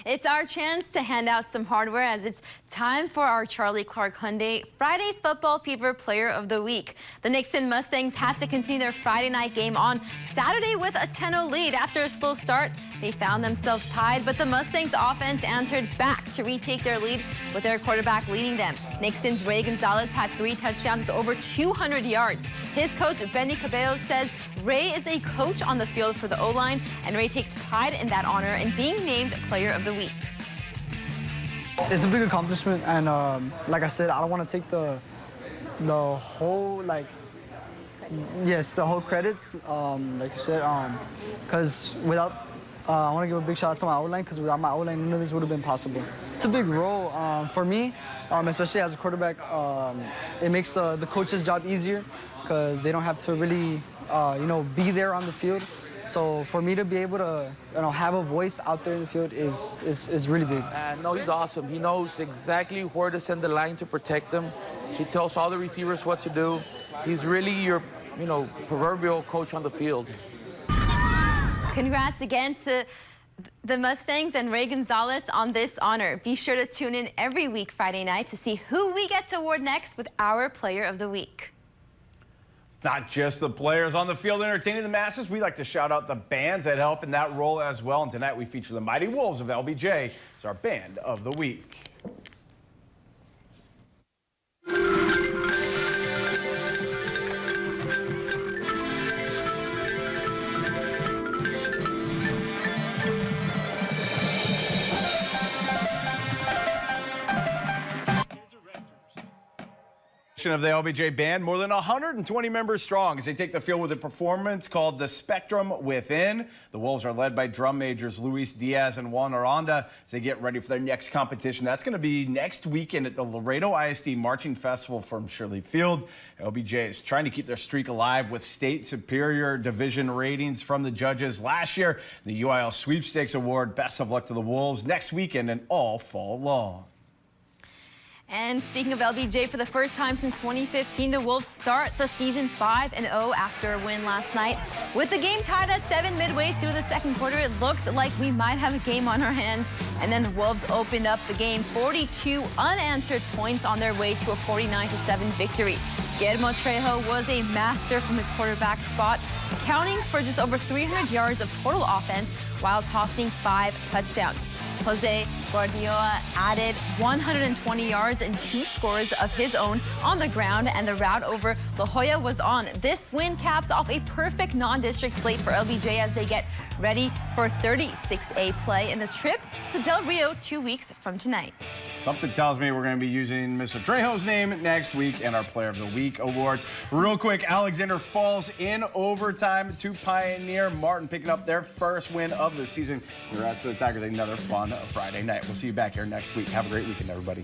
It's our chance to hand out some hardware as it's time for our Charlie Clark Hyundai Friday Football Fever Player of the Week. The Nixon Mustangs had to continue their Friday night game on Saturday with a 10-0 lead. After a slow start, they found themselves tied, but the Mustangs offense answered back to retake their lead with their quarterback leading them. Nixon's Ray Gonzalez had 3 touchdowns with over 200 yards. His coach, Benny Cabello, says Ray is a coach on the field for the O-line, and Ray takes pride in that honor and being named Player of the Week. It's a big accomplishment, and like I said, I don't want to take the whole the whole credits, like you said, because without I want to give a big shout out to my O-line, because without my O-line, none of this would have been possible. It's a big role for me, especially as a quarterback. It makes the coach's job easier because they don't have to really be there on the field. So for me to be able to have a voice out there in the field is really big. No, he's awesome. He knows exactly where to send the line to protect them. He tells all the receivers what to do. He's really your proverbial coach on the field. Congrats again to the Mustangs and Ray Gonzalez on this honor. Be sure to tune in every week Friday night to see who we get to award next with our Player of the Week. It's not just the players on the field entertaining the masses. We like to shout out the bands that help in that role as well. And tonight we feature the Mighty Wolves of LBJ. It's our Band of the Week. Of the LBJ Band, more than 120 members strong as they take the field with a performance called The Spectrum Within. The Wolves are led by drum majors Luis Diaz and Juan Aranda as they get ready for their next competition. That's going to be next weekend at the Laredo ISD Marching Festival from Shirley Field. LBJ is trying to keep their streak alive with state superior division ratings from the judges last year. The UIL Sweepstakes Award. Best of luck to the Wolves next weekend and all fall long. And speaking of LBJ, for the first time since 2015, the Wolves start the season 5-0 after a win last night. With the game tied at 7 midway through the second quarter, it looked like we might have a game on our hands. And then the Wolves opened up the game 42 unanswered points on their way to a 49-7 victory. Guillermo Trejo was a master from his quarterback spot, accounting for just over 300 yards of total offense while tossing 5 touchdowns. Jose Guardiola added 120 yards and 2 scores of his own on the ground, and the route over La Jolla was on. This win caps off a perfect non-district slate for LBJ as they get ready for 36A play in the trip to Del Rio 2 weeks from tonight. Something tells me we're going to be using Mr. Trejo's name next week in our Player of the Week awards. Real quick, Alexander Falls in overtime to Pioneer. Martin picking up their first win of the season. Congrats to the Tigers. Another fun Friday night. We'll see you back here next week. Have a great weekend, everybody.